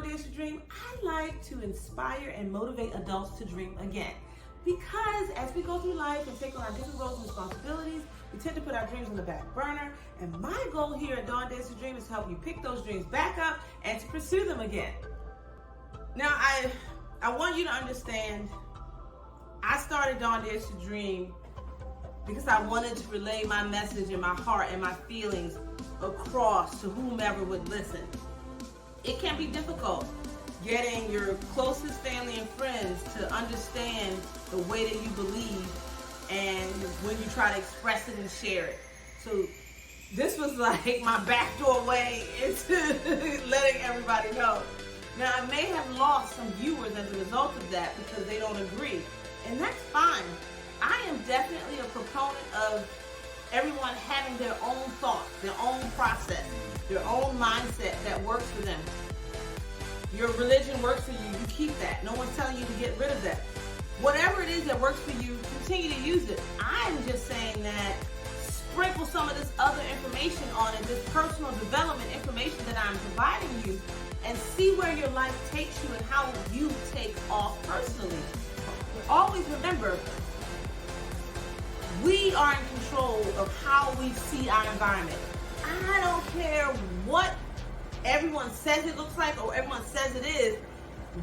DawnDares2Dream, I like to inspire and motivate adults to dream again. Because as we go through life and take on our different roles and responsibilities, we tend to put our dreams on the back burner. And my goal here at DawnDares2Dream is to help you pick those dreams back up and to pursue them again. Now, I want you to understand, I started DawnDares2Dream because I wanted to relay my message and my heart and my feelings across to whomever would listen. It can be difficult getting your closest family and friends to understand the way that you believe and when you try to express it and share it. So this was like my backdoor way into letting everybody know. Now, I may have lost some viewers as a result of that because they don't agree, and that's fine. I am definitely a proponent of everyone having their own thoughts, their own process, their own mindset that works for them. Your religion works for you, you keep that. No one's telling you to get rid of that. Whatever it is that works for you, continue to use it. I'm just saying that sprinkle some of this other information on it, this personal development information that I'm providing you, and see where your life takes you and how you take off personally. Always remember, we are in control of how we see our environment. I don't care what everyone says it looks like or everyone says it is.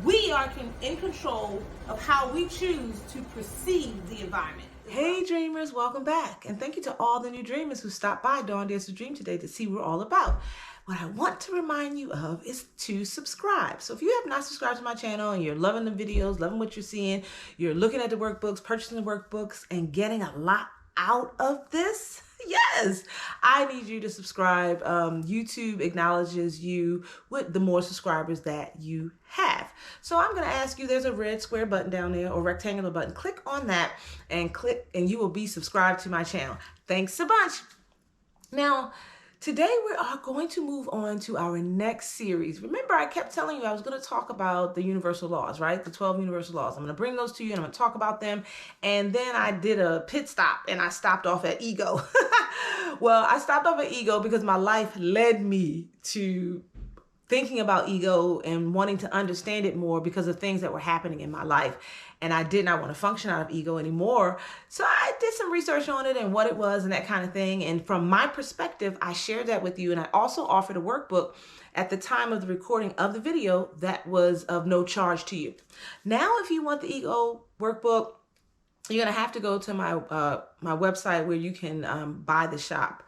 We are in control of how we choose to perceive the environment. Hey dreamers, welcome back. And thank you to all the new dreamers who stopped by DawnDares2Dream today to see what we're all about. What I want to remind you of is to subscribe. So if you have not subscribed to my channel and you're loving the videos, loving what you're seeing, you're looking at the workbooks, purchasing the workbooks, and getting a lot out of this, yes, I need you to subscribe. YouTube acknowledges you with the more subscribers that you have. So I'm going to ask you, there's a red square button down there or rectangular button. Click on that and you will be subscribed to my channel. Thanks a bunch. Now, today we are going to move on to our next series. Remember, I kept telling you I was going to talk about the universal laws, right? The 12 universal laws. I'm going to bring those to you and I'm going to talk about them. And then I did a pit stop and I stopped off at ego. Well, I stopped off at ego because my life led me to thinking about ego and wanting to understand it more because of things that were happening in my life. And I did not want to function out of ego anymore. So I did some research on it and what it was and that kind of thing. And from my perspective, I shared that with you. And I also offered a workbook at the time of the recording of the video that was of no charge to you. Now, if you want the ego workbook, you're going to have to go to my website where you can buy the shop,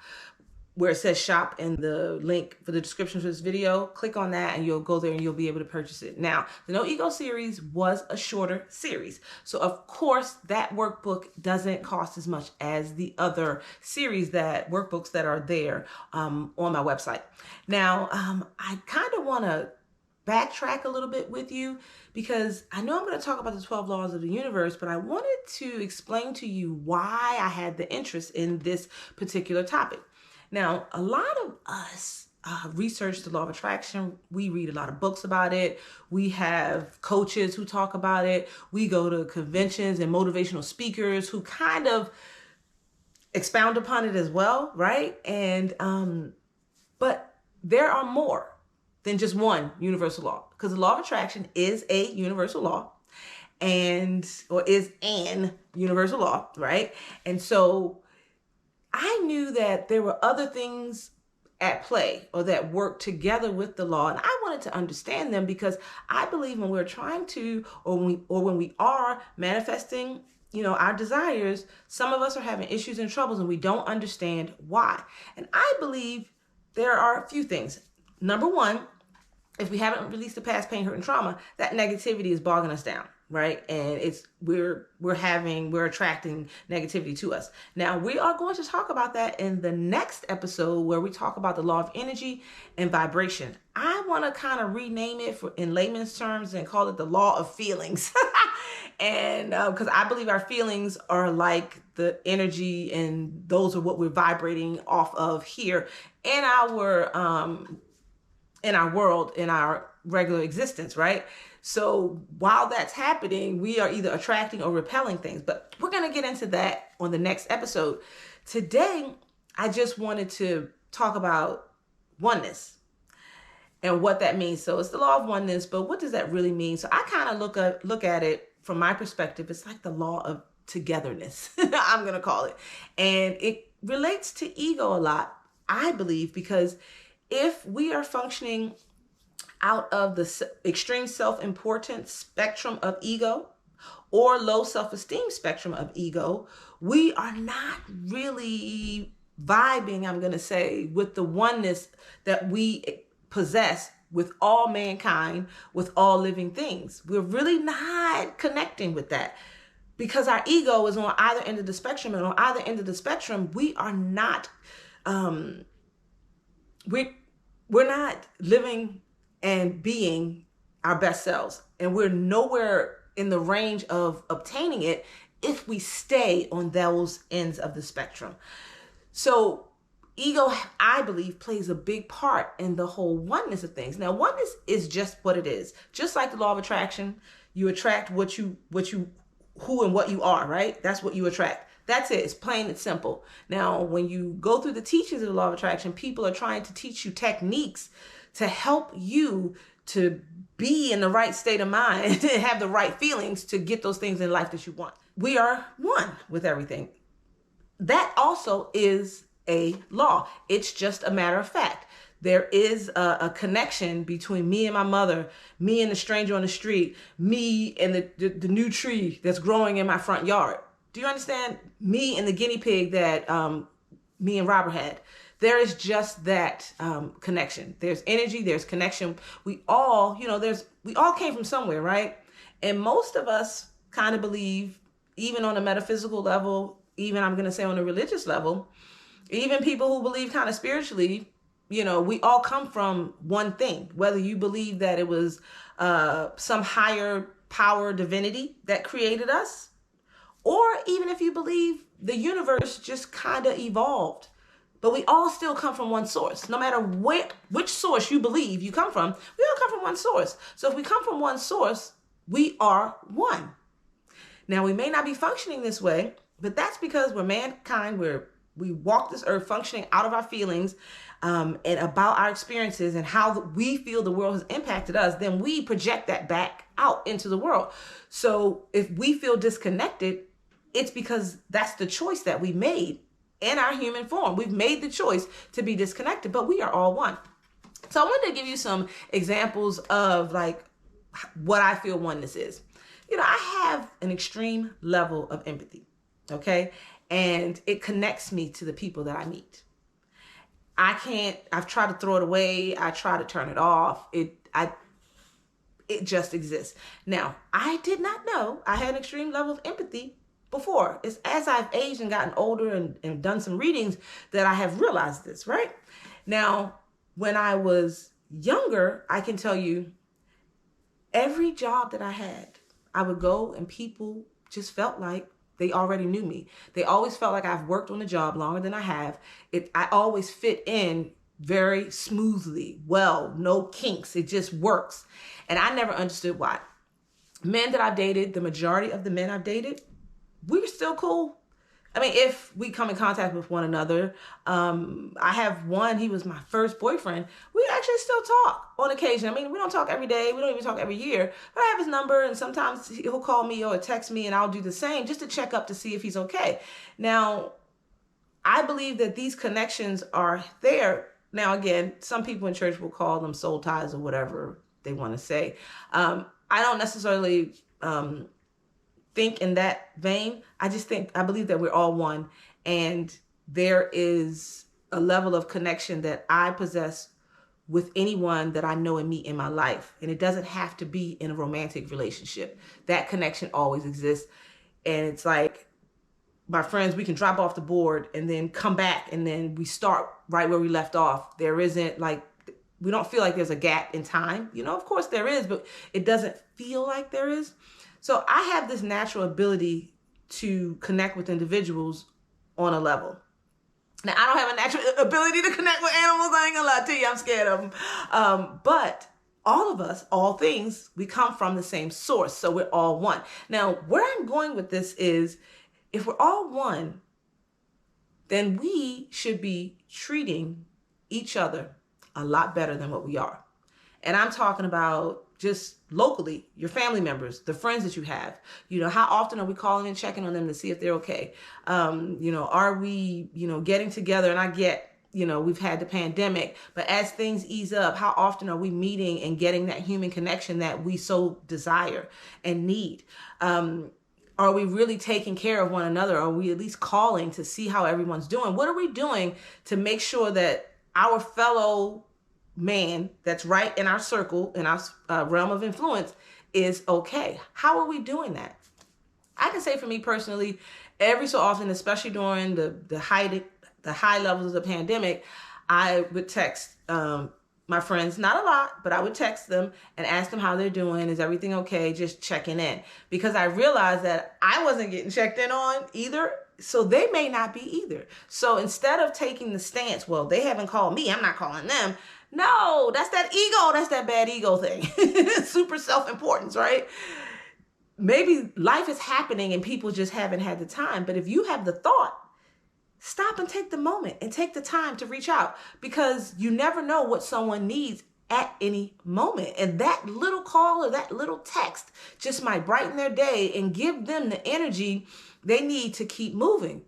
where it says shop in the link for the description for this video. Click on that and you'll go there and you'll be able to purchase it. Now, the No Ego series was a shorter series. So of course that workbook doesn't cost as much as the other series workbooks that are there on my website. Now, I kind of want to backtrack a little bit with you because I know I'm going to talk about the 12 laws of the universe, but I wanted to explain to you why I had the interest in this particular topic. Now, a lot of us research the law of attraction. We read a lot of books about it. We have coaches who talk about it. We go to conventions and motivational speakers who kind of expound upon it as well, right? And but there are more than just one universal law, because the law of attraction is a universal law or is an universal law, right? And so I knew that there were other things at play or that work together with the law. And I wanted to understand them because I believe when we're trying to, or when we are manifesting, our desires, some of us are having issues and troubles and we don't understand why. And I believe there are a few things. Number one, if we haven't released the past pain, hurt, and trauma, that negativity is bogging us down, right? And we're attracting negativity to us. Now, we are going to talk about that in the next episode where we talk about the law of energy and vibration. I want to kind of rename it in layman's terms and call it the law of feelings. And because I believe our feelings are like the energy, and those are what we're vibrating off of here in our world, in our regular existence, right? So while that's happening, we are either attracting or repelling things, but we're going to get into that on the next episode. Today, I just wanted to talk about oneness. and what that means. So it's the law of oneness, but what does that really mean? So I kind of look at it from my perspective. It's like the law of togetherness, I'm going to call it. And it relates to ego a lot, I believe, because if we are functioning out of the extreme self-importance spectrum of ego or low self-esteem spectrum of ego, we are not really vibing, I'm going to say, with the oneness that we possess with all mankind, with all living things. We're really not connecting with that because our ego is on either end of the spectrum, and on either end of the spectrum, we are not, we're not living and being our best selves, and we're nowhere in the range of obtaining it if we stay on those ends of the spectrum. So ego, I believe, plays a big part in the whole oneness of things. Now, oneness is just what it is. Just like the law of attraction, you attract who and what you are, right? That's what you attract. That's it. It's plain and simple. Now, when you go through the teachings of the law of attraction, people are trying to teach you techniques to help you to be in the right state of mind and have the right feelings to get those things in life that you want. We are one with everything. That also is a law. It's just a matter of fact. There is a connection between me and my mother, me and the stranger on the street, me and the new tree that's growing in my front yard. Do you understand? Me and the guinea pig that me and Robert had. There is just that connection. There's energy, there's connection. We all came from somewhere, right? And most of us kind of believe, even on a metaphysical level, even I'm going to say on a religious level, even people who believe kind of spiritually, we all come from one thing. Whether you believe that it was some higher power divinity that created us, or even if you believe the universe just kind of evolved. But we all still come from one source. No matter which source you believe you come from, we all come from one source. So if we come from one source, we are one. Now, we may not be functioning this way, but that's because we're mankind. We walk this earth functioning out of our feelings and about our experiences and how we feel the world has impacted us. Then we project that back out into the world. So if we feel disconnected, it's because that's the choice that we made in our human form. We've made the choice to be disconnected, but we are all one. So I wanted to give you some examples of like what I feel oneness is. I have an extreme level of empathy, okay? And it connects me to the people that I meet. I've tried to throw it away. I try to turn it off. It just exists. Now, I did not know I had an extreme level of empathy before. It's as I've aged and gotten older and done some readings that I have realized this, right? Now, when I was younger, I can tell you every job that I had, I would go and people just felt like they already knew me. They always felt like I've worked on the job longer than I have. I always fit in very smoothly, well, no kinks. It just works. And I never understood why. Men that I've dated, the majority of the men I've dated, we're still cool. I mean, if we come in contact with one another, I have one, he was my first boyfriend. We actually still talk on occasion. I mean, we don't talk every day. We don't even talk every year. But I have his number, and sometimes he'll call me or text me, and I'll do the same just to check up to see if he's okay. Now, I believe that these connections are there. Now, again, some people in church will call them soul ties or whatever they want to say. I don't necessarily think in that vein. I believe that we're all one, and there is a level of connection that I possess with anyone that I know and meet in my life. And it doesn't have to be in a romantic relationship. That connection always exists. And it's like my friends, we can drop off the board and then come back and then we start right where we left off. There isn't we don't feel like there's a gap in time. Of course there is, but it doesn't feel like there is. So I have this natural ability to connect with individuals on a level. Now, I don't have a natural ability to connect with animals. I ain't gonna lie to you, I'm scared of them. But all of us, all things, we come from the same source. So we're all one. Now, where I'm going with this is, if we're all one, then we should be treating each other a lot better than what we are. And I'm talking about just locally, your family members, the friends that you have. How often are we calling and checking on them to see if they're okay? Are we, getting together? And I get, we've had the pandemic, but as things ease up, how often are we meeting and getting that human connection that we so desire and need? Are we really taking care of one another? Are we at least calling to see how everyone's doing? What are we doing to make sure that our fellow man that's right in our circle, in our realm of influence, is okay? How are we doing that? I can say for me personally, every so often, especially during the high levels of the pandemic, I would text my friends, not a lot, but I would text them and ask them how they're doing. Is everything okay? Just checking in. Because I realized that I wasn't getting checked in on either, so they may not be either. So instead of taking the stance, well, they haven't called me, I'm not calling them. No, that's that ego. That's that bad ego thing. Super self-importance, right? Maybe life is happening and people just haven't had the time. But if you have the thought, stop and take the moment and take the time to reach out, because you never know what someone needs at any moment. And that little call or that little text just might brighten their day and give them the energy they need to keep moving.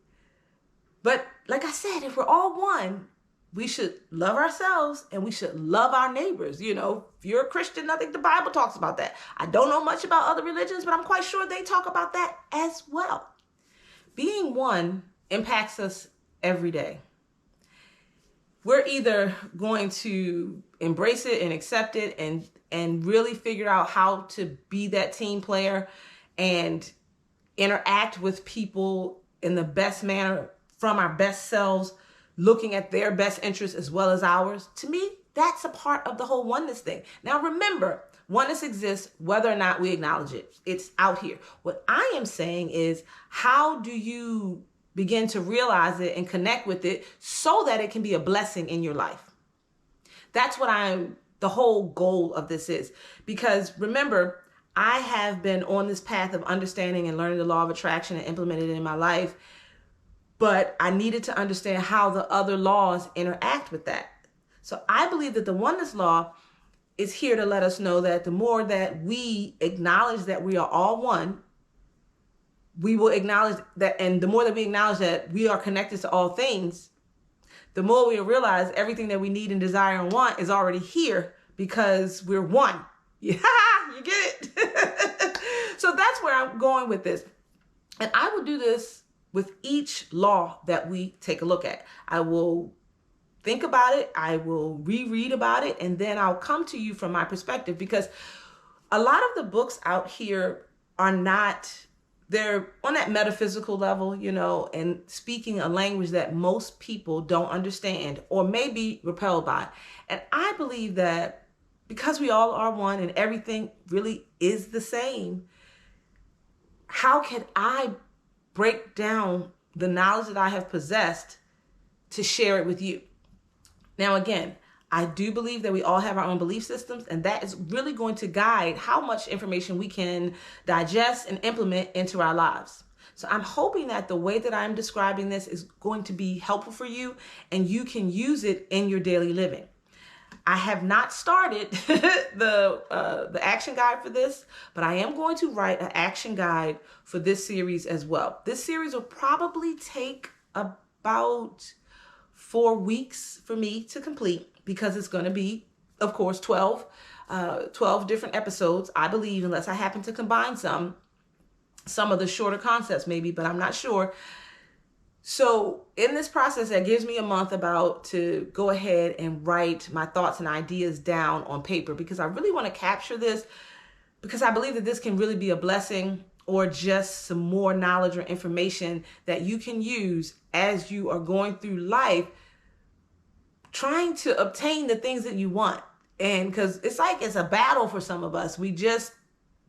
But like I said, if we're all one, we should love ourselves and we should love our neighbors. If you're a Christian, I think the Bible talks about that. I don't know much about other religions, but I'm quite sure they talk about that as well. Being one impacts us every day. We're either going to embrace it and accept it and really figure out how to be that team player and interact with people in the best manner from our best selves, looking at their best interests as well as ours. To me, that's a part of the whole oneness thing. Now, remember, oneness exists whether or not we acknowledge it. It's out here. What I am saying is, how do you begin to realize it and connect with it so that it can be a blessing in your life? That's what the whole goal of this is. Because remember, I have been on this path of understanding and learning the law of attraction and implementing it in my life. But I needed to understand how the other laws interact with that. So I believe that the oneness law is here to let us know that the more that we acknowledge that we are all one, we will acknowledge that, and the more that we acknowledge that we are connected to all things, the more we realize everything that we need and desire and want is already here because we're one. Yeah, you get it? So that's where I'm going with this. And I will do this with each law that we take a look at. I will think about it, I will reread about it, and then I'll come to you from my perspective, because a lot of the books out here are not, they're on that metaphysical level, and speaking a language that most people don't understand or may be repelled by. And I believe that because we all are one and everything really is the same, how can I break down the knowledge that I have possessed to share it with you? Now, again, I do believe that we all have our own belief systems, and that is really going to guide how much information we can digest and implement into our lives. So I'm hoping that the way that I'm describing this is going to be helpful for you and you can use it in your daily living. I have not started the action guide for this, but I am going to write an action guide for this series as well. This series will probably take about 4 weeks for me to complete, because it's going to be, of course, 12 different episodes, I believe, unless I happen to combine some of the shorter concepts maybe, but I'm not sure. So in this process, that gives me a month about to go ahead and write my thoughts and ideas down on paper, because I really want to capture this, because I believe that this can really be a blessing or just some more knowledge or information that you can use as you are going through life, trying to obtain the things that you want. And because it's like it's a battle for some of us. We just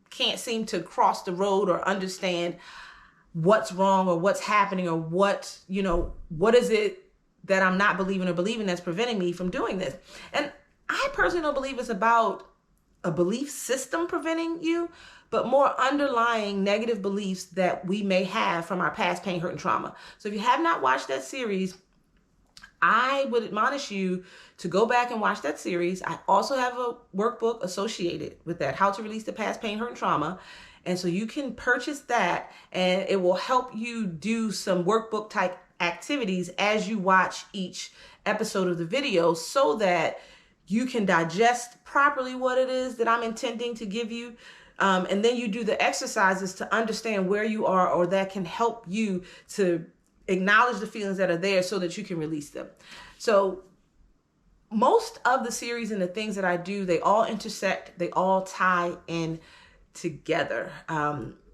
can't seem to cross the road or understand what's wrong or what's happening or what is it that I'm not believing or believing that's preventing me from doing this. And I personally don't believe it's about a belief system preventing you, but more underlying negative beliefs that we may have from our past pain, hurt, and trauma. So if you have not watched that series, I would admonish you to go back and watch that series. I also have a workbook associated with that, How to Release the Past Pain, Hurt, and Trauma. And so you can purchase that, and it will help you do some workbook type activities as you watch each episode of the video, so that you can digest properly what it is that I'm intending to give you. And then you do the exercises to understand where you are, or that can help you to acknowledge the feelings that are there so that you can release them. So most of the series and the things that I do, they all intersect, they all tie in together,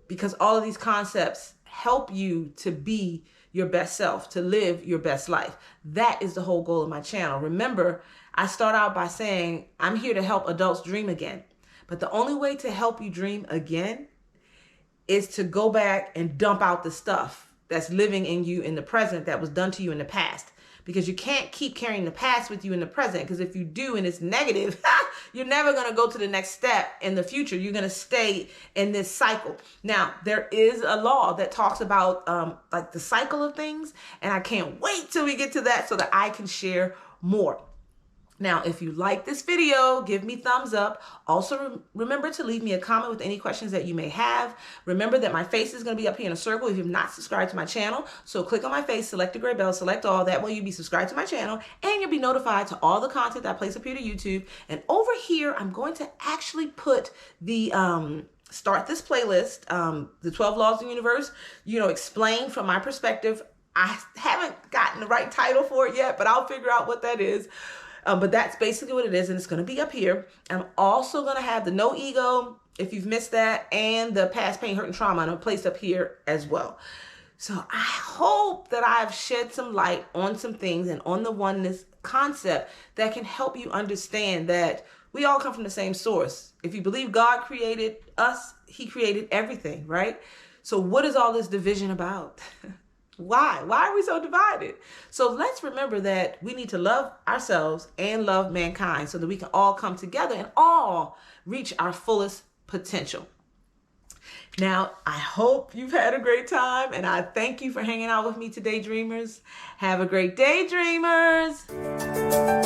because all of these concepts help you to be your best self, to live your best life. That is the whole goal of my channel. Remember, I start out by saying I'm here to help adults dream again. But the only way to help you dream again is to go back and dump out the stuff that's living in you in the present that was done to you in the past. Because you can't keep carrying the past with you in the present, because if you do and it's negative, you're never going to go to the next step in the future. You're going to stay in this cycle. Now, there is a law that talks about like the cycle of things, and I can't wait till we get to that so that I can share more. Now, if you like this video, give me thumbs up. Also, remember to leave me a comment with any questions that you may have. Remember that my face is going to be up here in a circle if you've not subscribed to my channel. So click on my face, select the gray bell, select all. That way you'll be subscribed to my channel, and you'll be notified to all the content that I place up here to YouTube. And over here, I'm going to actually put the start this playlist, the 12 Laws of the Universe, explained from my perspective. I haven't gotten the right title for it yet, but I'll figure out what that is. But that's basically what it is, and it's going to be up here. I'm also going to have the No Ego, if you've missed that, and the Past Pain, Hurt, and Trauma, and I'm placed up here as well. So I hope that I've shed some light on some things and on the oneness concept that can help you understand that we all come from the same source. If you believe God created us, He created everything, right? So what is all this division about? Why? Why are we so divided? So let's remember that we need to love ourselves and love mankind so that we can all come together and all reach our fullest potential. Now, I hope you've had a great time, and I thank you for hanging out with me today, dreamers. Have a great day, dreamers.